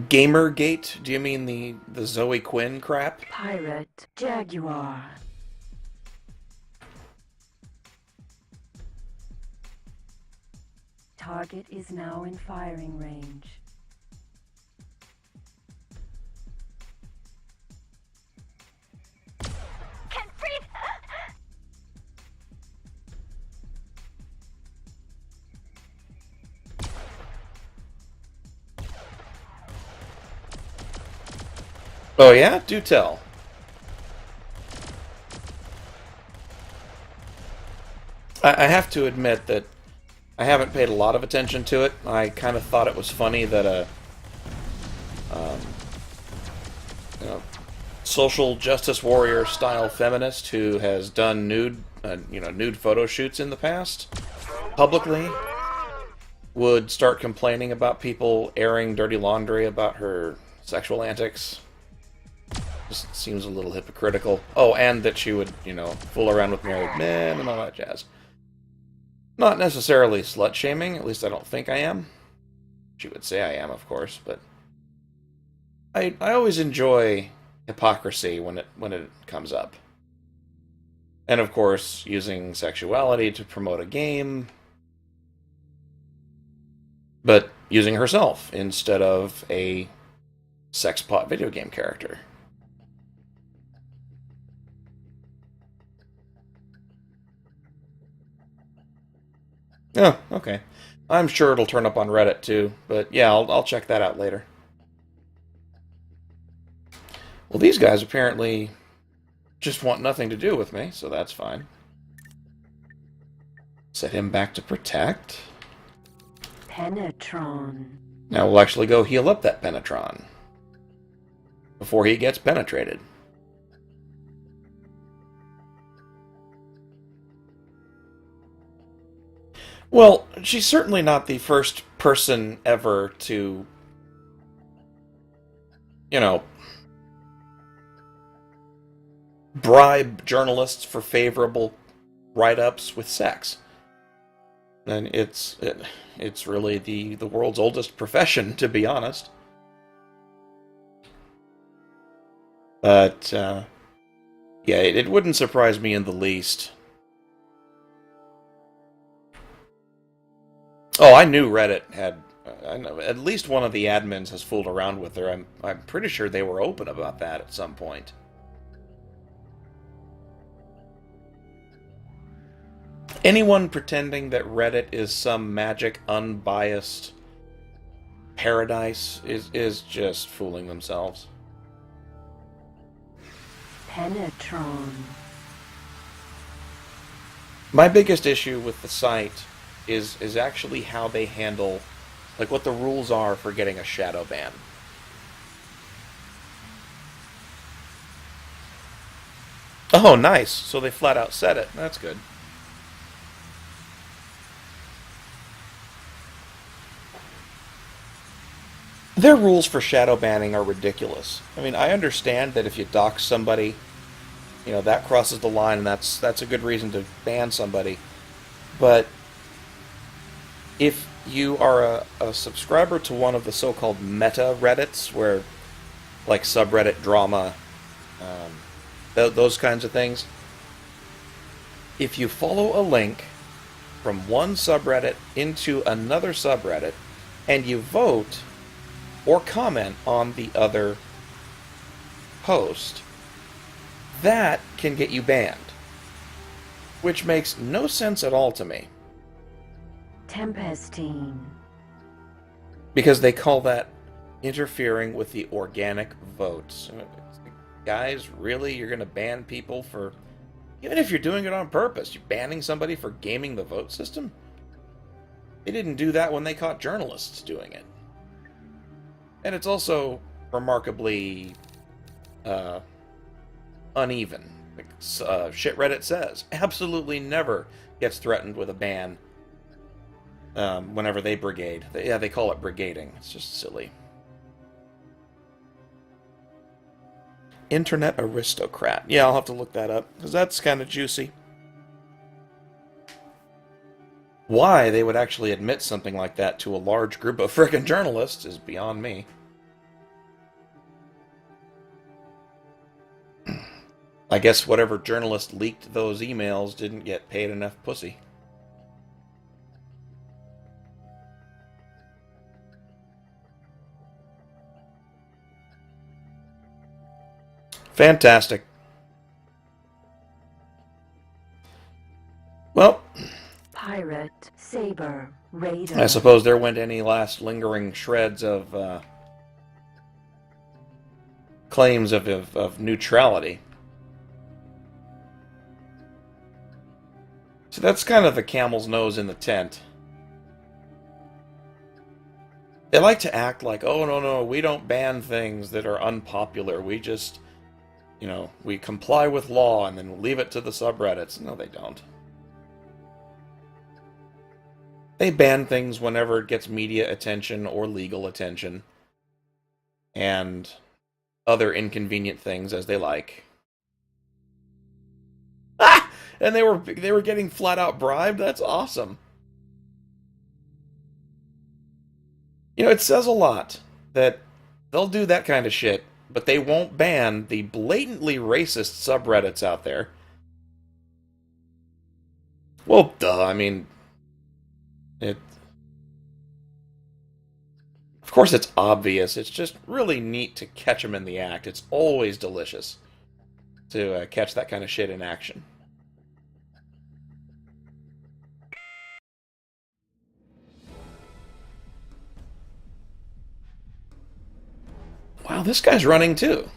Gamergate? Do you mean the Zoe Quinn crap? Pirate Jaguar. Target is now in firing range. Can't breathe! Oh yeah? Do tell. I have to admit that I haven't paid a lot of attention to it. I kind of thought it was funny that a um, you know, social justice warrior style feminist who has done nude photo shoots in the past publicly would start complaining about people airing dirty laundry about her sexual antics. Just seems a little hypocritical. Oh, and that she would, fool around with married men and all that jazz. Not necessarily slut shaming, at least I don't think I am. She would say I am, of course, but I always enjoy hypocrisy when it comes up. And of course, using sexuality to promote a game, but using herself instead of a sex pot video game character. Oh, okay. I'm sure it'll turn up on Reddit too, but yeah, I'll check that out later. Well, these guys apparently just want nothing to do with me, so that's fine. Set him back to protect. Penetron. Now we'll actually go heal up that Penetron before he gets penetrated. Well, she's certainly not the first person ever to, you know, bribe journalists for favorable write-ups with sex. And it's really the world's oldest profession, to be honest. But yeah, it wouldn't surprise me in the least. Oh, I knew Reddit had. I know at least one of the admins has fooled around with her. I'm pretty sure they were open about that at some point. Anyone pretending that Reddit is some magic, unbiased paradise is just fooling themselves. Penetron. My biggest issue with the site is actually how they handle, like, what the rules are for getting a shadow ban. Oh, nice. So they flat out said it. That's good. Their rules for shadow banning are ridiculous. I mean, I understand that if you dox somebody, that crosses the line, and that's a good reason to ban somebody. But if you are a subscriber to one of the so-called meta Reddits, where, like, subreddit drama, um, those kinds of things, if you follow a link from one subreddit into another subreddit and you vote or comment on the other post, that can get you banned. Which makes no sense at all to me. Tempestine. Because they call that interfering with the organic votes. Guys, really? You're going to ban people for... Even if you're doing it on purpose, you're banning somebody for gaming the vote system? They didn't do that when they caught journalists doing it. And it's also remarkably uneven. Like, shit Reddit says, absolutely never gets threatened with a ban whenever they brigade. They call it brigading. It's just silly. Internet aristocrat. Yeah, I'll have to look that up, because that's kind of juicy. Why they would actually admit something like that to a large group of frickin' journalists is beyond me. I guess whatever journalist leaked those emails didn't get paid enough pussy. Fantastic. Well, Pirate, saber, raider. I suppose there went any last lingering shreds of claims of neutrality. So that's kind of the camel's nose in the tent. They like to act like, oh, no, we don't ban things that are unpopular. We just, we comply with law and then leave it to the subreddits. No, they don't. They ban things whenever it gets media attention or legal attention. And other inconvenient things as they like. Ah! And they were getting flat out bribed? That's awesome. It says a lot that they'll do that kind of shit, but they won't ban the blatantly racist subreddits out there. Well, duh, I mean, of course it's obvious. It's just really neat to catch them in the act. It's always delicious to catch that kind of shit in action. Wow, this guy's running too.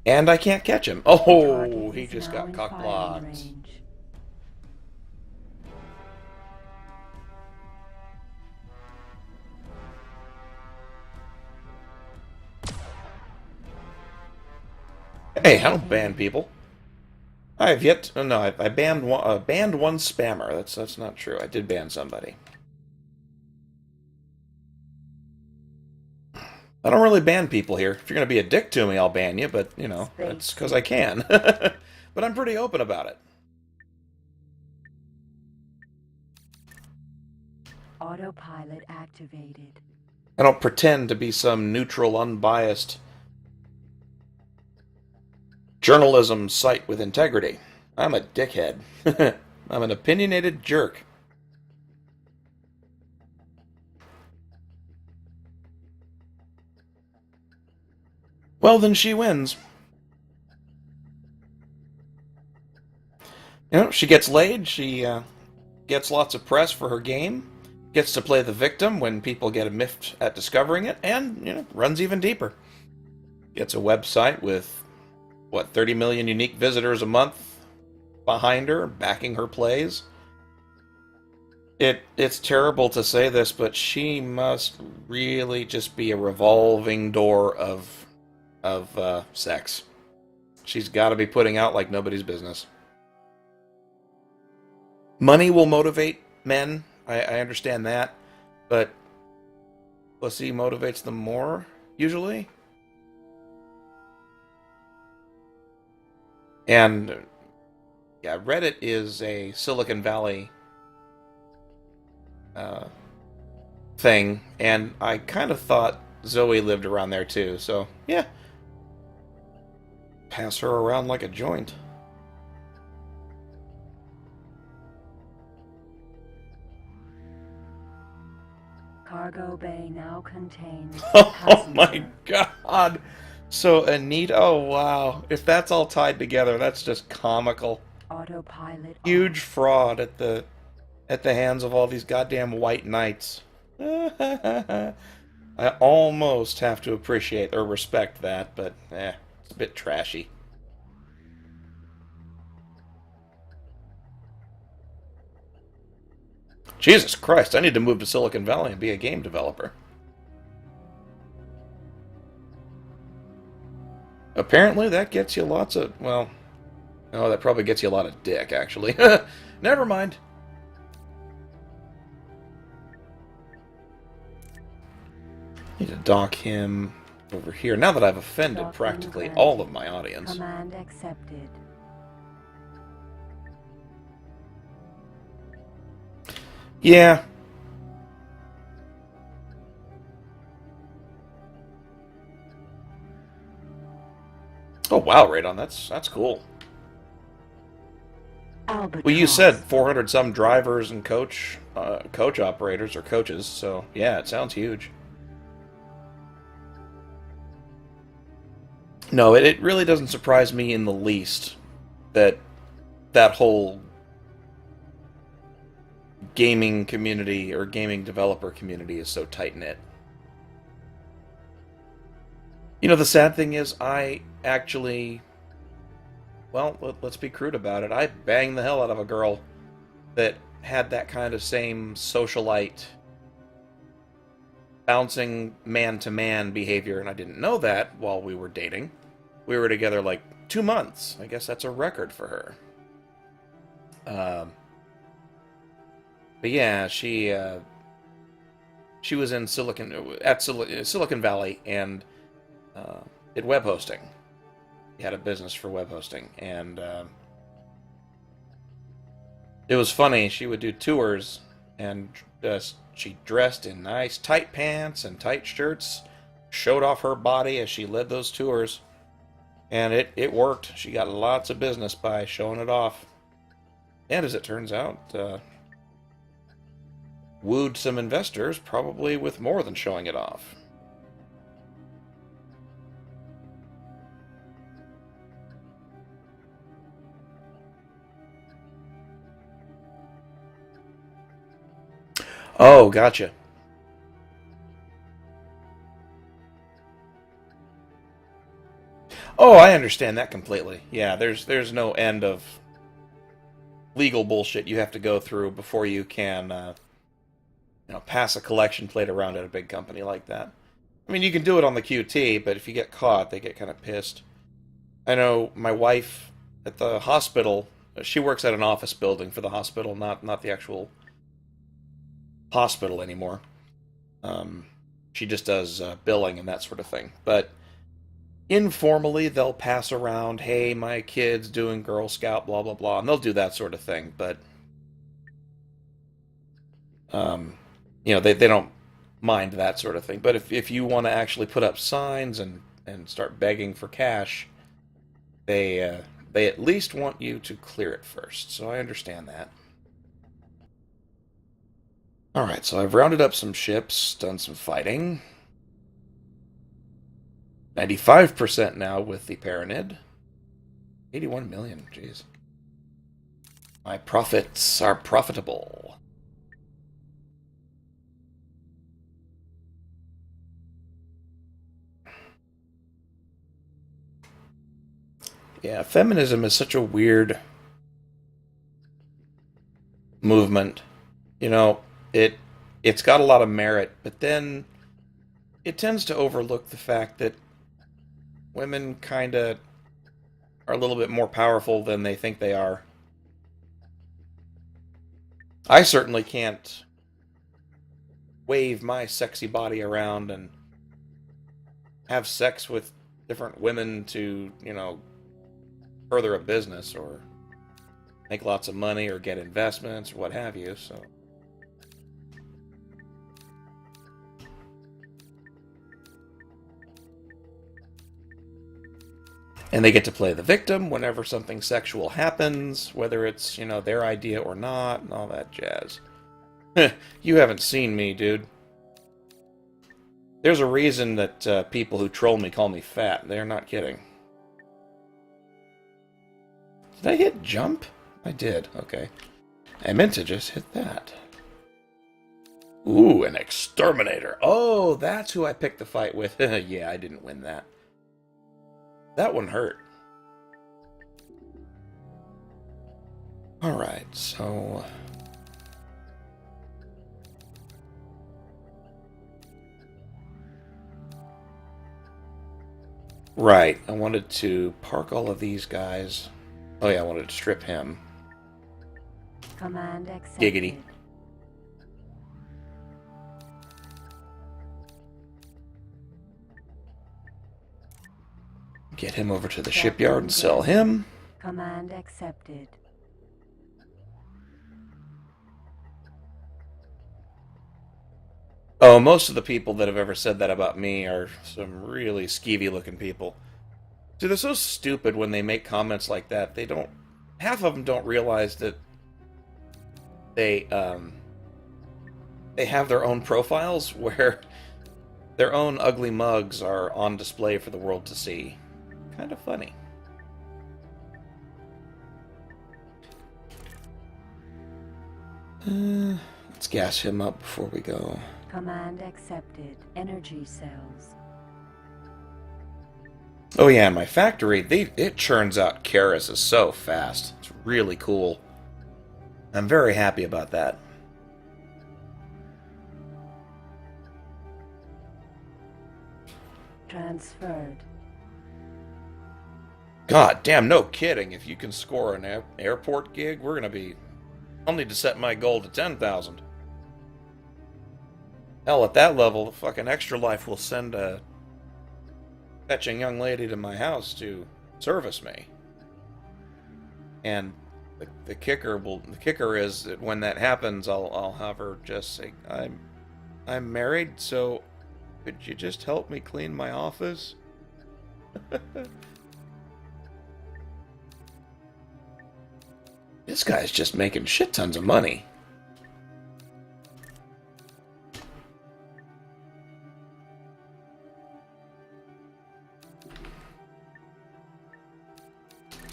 And I can't catch him. Oh, he just got cock-blocked. Hey, I don't ban people. I've yet... Oh, no, I banned one spammer. That's not true. I did ban somebody. I don't really ban people here. If you're going to be a dick to me, I'll ban you, but, that's because I can. But I'm pretty open about it. Autopilot activated. I don't pretend to be some neutral, unbiased journalism site with integrity. I'm a dickhead. I'm an opinionated jerk. Well, then she wins. She gets laid, she gets lots of press for her game, gets to play the victim when people get miffed at discovering it, and, runs even deeper. Gets a website with, 30 million unique visitors a month behind her, backing her plays. It's terrible to say this, but she must really just be a revolving door of sex. She's got to be putting out like nobody's business. Money will motivate men. I understand that, but pussy motivates them more, usually. And, yeah, Reddit is a Silicon Valley thing, and I kind of thought Zoe lived around there too, so, yeah. Pass her around like a joint. Cargo bay now contains Oh my god! So Anita, oh wow. If that's all tied together, that's just comical. Autopilot Huge fraud at the hands of all these goddamn white knights. I almost have to appreciate or respect that, but it's a bit trashy. Jesus Christ, I need to move to Silicon Valley and be a game developer. Apparently that gets you lots of, well, no, that probably gets you a lot of dick, actually. Never mind. Need to dock him over here. Now that I've offended practically all of my audience. Command accepted. Yeah. Oh wow, Radon, that's cool. Well, you said Albatross. 400 some drivers and coach operators or coaches, so yeah, it sounds huge. No, it really doesn't surprise me in the least that that whole gaming community or gaming developer community is so tight knit. You know, the sad thing is, I actually, well, let's be crude about it. I banged the hell out of a girl that had that kind of same socialite, bouncing man to man behavior, and I didn't know that while we were dating. We were together like 2 months. I guess that's a record for her. Um, but yeah, she was in Silicon Valley and did web hosting. He had a business for web hosting, and it was funny. She would do tours, and she dressed in nice tight pants and tight shirts, showed off her body as she led those tours, and it worked. She got lots of business by showing it off, and as it turns out, wooed some investors, probably with more than showing it off. Oh, gotcha. Oh, I understand that completely. Yeah, there's no end of legal bullshit you have to go through before you can pass a collection plate around at a big company like that. I mean, you can do it on the QT, but if you get caught, they get kind of pissed. I know my wife at the hospital. She works at an office building for the hospital, not the actual hospital anymore. Um, she just does billing and that sort of thing. But informally, they'll pass around, "Hey, my kid's doing Girl Scout, blah blah blah," and they'll do that sort of thing. But um, they don't mind that sort of thing. But if you want to actually put up signs and start begging for cash, they at least want you to clear it first. So I understand that. All right, so I've rounded up some ships, done some fighting. 95% now with the Paranid. 81 million, jeez. My profits are profitable. Yeah, feminism is such a weird movement. You know, it's got a lot of merit, but then it tends to overlook the fact that women kind of are a little bit more powerful than they think they are. I certainly can't wave my sexy body around and have sex with different women to, further a business or make lots of money or get investments or what have you, so. And they get to play the victim whenever something sexual happens, whether it's, their idea or not, and all that jazz. You haven't seen me, dude. There's a reason that people who troll me call me fat. They're not kidding. Did I hit jump? I did, okay. I meant to just hit that. Ooh, an exterminator. Oh, that's who I picked the fight with. Yeah, I didn't win that. That one hurt. Alright, so... Right, I wanted to park all of these guys. Oh yeah, I wanted to strip him. Command accepted. Giggity. Get him over to the shipyard and sell him. Command accepted. Oh, most of the people that have ever said that about me are some really skeevy looking people. See, they're so stupid when they make comments like that. They don't... Half of them don't realize that they have their own profiles where their own ugly mugs are on display for the world to see. Kind of funny. Let's gas him up before we go. Command accepted. Energy cells. Oh yeah, in my factory, it churns out Karases so fast. It's really cool. I'm very happy about that. Transferred. God damn, no kidding. If you can score an airport gig, we're gonna be... I'll need to set my goal to 10,000. Hell, at that level, the fucking Extra Life will send a fetching young lady to my house to service me. And the kicker is that when that happens, I'll have her just say, I'm married, so could you just help me clean my office? This guy's just making shit tons of money.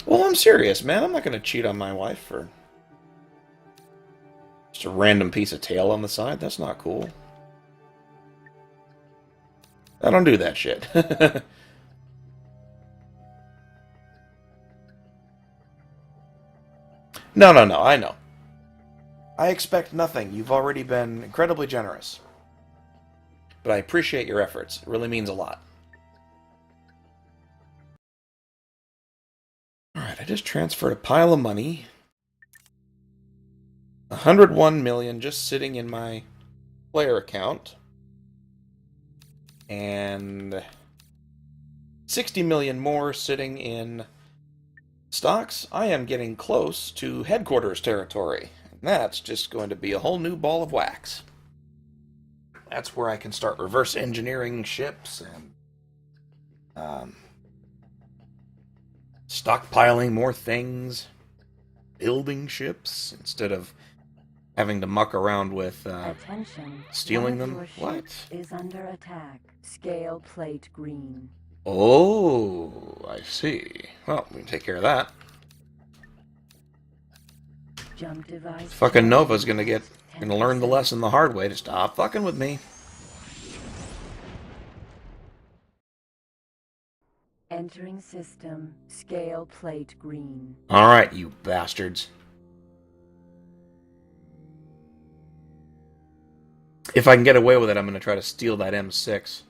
Well, I'm serious, man. I'm not going to cheat on my wife for just a random piece of tail on the side. That's not cool. I don't do that shit. No, I know. I expect nothing. You've already been incredibly generous. But I appreciate your efforts. It really means a lot. Alright, I just transferred a pile of money. 101 million just sitting in my player account. And 60 million more sitting in stocks. I am getting close to headquarters territory. And that's just going to be a whole new ball of wax. That's where I can start reverse engineering ships and stockpiling more things, building ships instead of having to muck around with stealing them. What? Is under attack. Scale plate green. Oh, I see. Well, we can take care of that. Jump device. Fucking Nova's gonna learn the lesson the hard way to stop fucking with me. Entering system. Scale plate green. Alright, you bastards. If I can get away with it, I'm gonna try to steal that M6.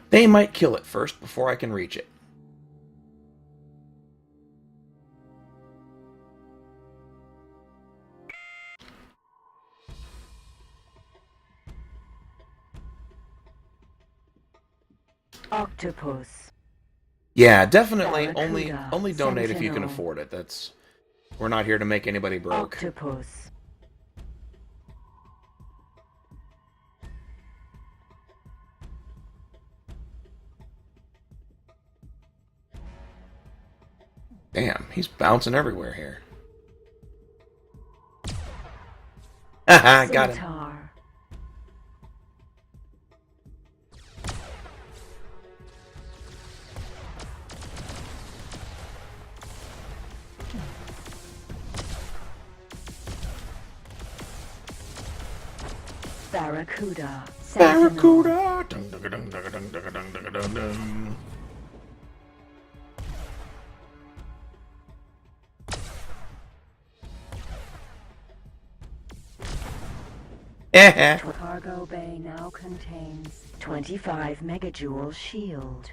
They might kill it first before I can reach it. Octopus. Yeah, definitely Barracuda. only donate if you can Sentinel. afford it. We're not here to make anybody broke. Octopus. Damn, he's bouncing everywhere here. Haha, got him. Centaur. Barracuda. Sentinel. Barracuda! Dun, dun, dun, dun, dun, dun, dun, dun, dun, dun. Cargo bay now contains 25 megajoule shield.